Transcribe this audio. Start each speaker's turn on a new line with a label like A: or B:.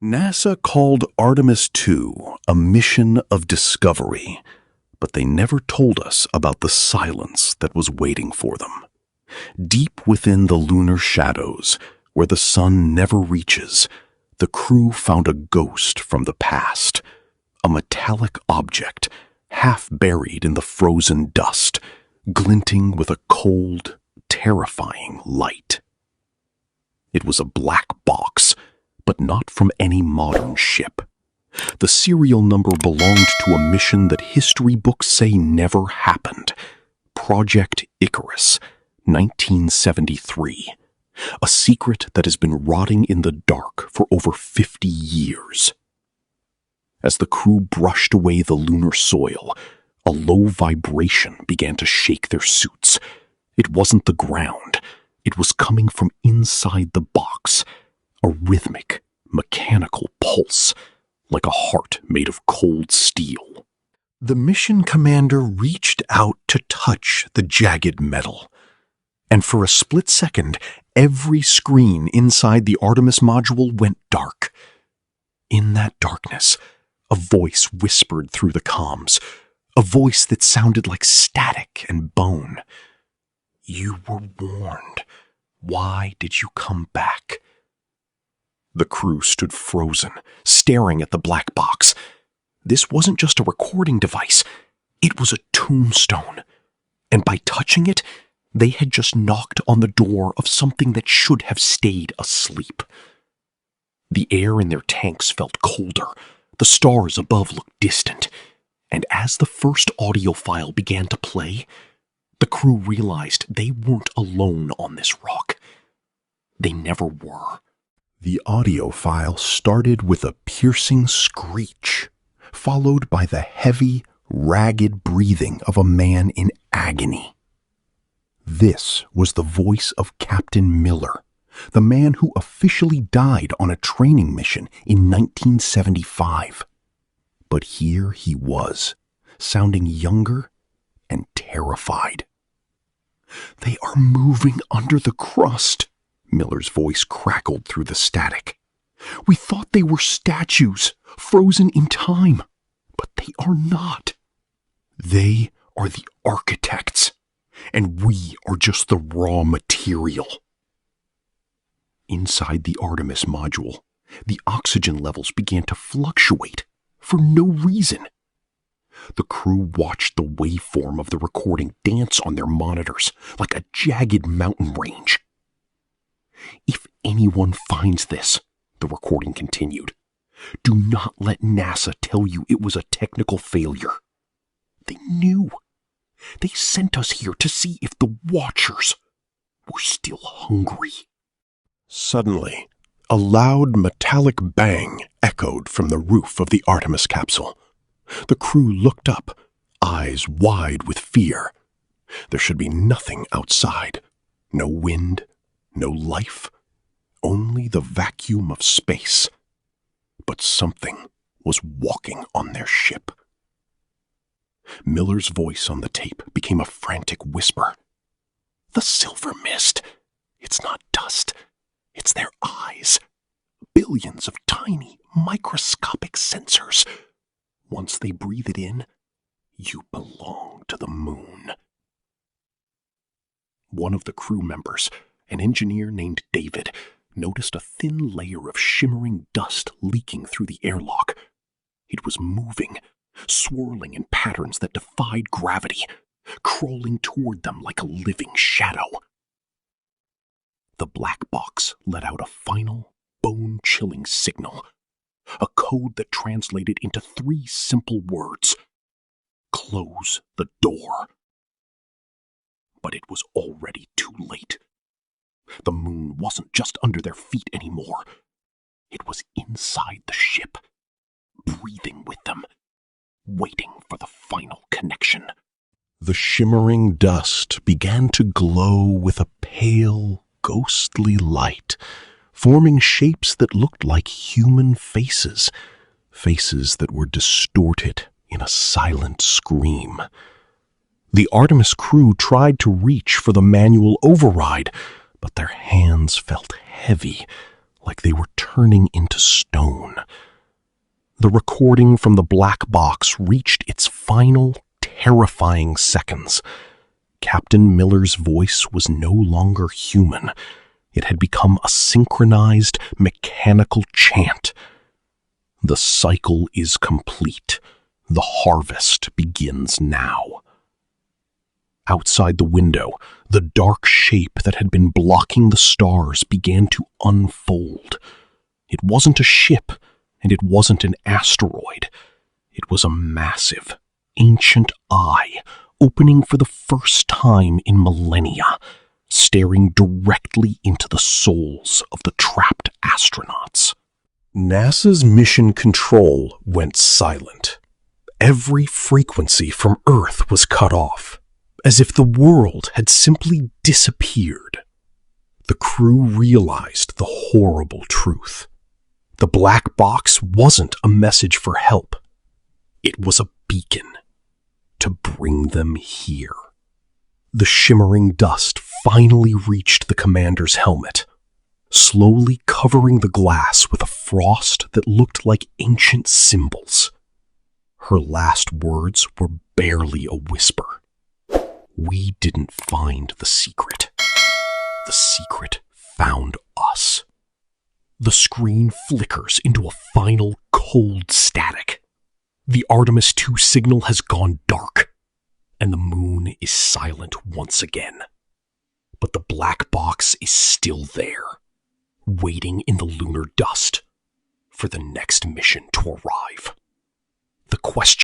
A: NASA called Artemis II a mission of discovery, but they never told us about the silence that was waiting for them. Deep within the lunar shadows, where the sun never reaches, the crew found a ghost from the past, a metallic object half buried in the frozen dust, glinting with a cold, terrifying light. It was a black box, but not from any modern ship. The serial number belonged to a mission that history books say never happened. Project Icarus, 1973. A secret that has been rotting in the dark for over 50 years. As the crew brushed away the lunar soil, a low vibration began to shake their suits. It wasn't the ground. It was coming from inside the box. A rhythmic, mechanical pulse, like a heart made of cold steel. The mission commander reached out to touch the jagged metal, and for a split second, every screen inside the Artemis module went dark. In that darkness, a voice whispered through the comms, a voice that sounded like static and bone. "You were warned. Why did you come back?" The crew stood frozen, staring at the black box. This wasn't just a recording device. It was a tombstone. And by touching it, they had just knocked on the door of something that should have stayed asleep. The air in their tanks felt colder. The stars above looked distant. And as the first audio file began to play, the crew realized they weren't alone on this rock. They never were. The audio file started with a piercing screech, followed by the heavy, ragged breathing of a man in agony. This was the voice of Captain Miller, the man who officially died on a training mission in 1975. But here he was, sounding younger and terrified. "They are moving under the crust," Miller's voice crackled through the static. "We thought they were statues, frozen in time, but they are not. They are the architects, and we are just the raw material." Inside the Artemis module, the oxygen levels began to fluctuate for no reason. The crew watched the waveform of the recording dance on their monitors like a jagged mountain range. "If anyone finds this," the recording continued, "do not let NASA tell you it was a technical failure. They knew. They sent us here to see if the Watchers were still hungry." Suddenly, a loud metallic bang echoed from the roof of the Artemis capsule. The crew looked up, eyes wide with fear. There should be nothing outside. No wind, no life, only the vacuum of space. But something was walking on their ship. Miller's voice on the tape became a frantic whisper. "The silver mist. It's not dust. It's their eyes. Billions of tiny, microscopic sensors. Once they breathe it in, you belong to the moon." One of the crew members, an engineer named David, noticed a thin layer of shimmering dust leaking through the airlock. It was moving, swirling in patterns that defied gravity, crawling toward them like a living shadow. The black box let out a final, bone-chilling signal, a code that translated into 3 simple words: "Close the door." But it was already too late. The moon wasn't just under their feet anymore. It was inside the ship, breathing with them, waiting for the final connection. The shimmering dust began to glow with a pale, ghostly light, forming shapes that looked like human faces, faces that were distorted in a silent scream. The Artemis crew tried to reach for the manual override, but their hands felt heavy, like they were turning into stone. The recording from the black box reached its final, terrifying seconds. Captain Miller's voice was no longer human. It had become a synchronized, mechanical chant. The cycle is complete. The harvest begins now. Outside the window, the dark shape that had been blocking the stars began to unfold. It wasn't a ship, and it wasn't an asteroid. It was a massive, ancient eye, opening for the first time in millennia, staring directly into the souls of the trapped astronauts. NASA's mission control went silent. Every frequency from Earth was cut off, as if the world had simply disappeared. The crew realized the horrible truth. The black box wasn't a message for help. It was a beacon to bring them here. The shimmering dust finally reached the commander's helmet, slowly covering the glass with a frost that looked like ancient symbols. Her last words were barely a whisper. We didn't find the secret. The secret found us. The screen flickers into a final cold static. The Artemis II signal has gone dark, and the moon is silent once again. But the black box is still there, waiting in the lunar dust for the next mission to arrive. The question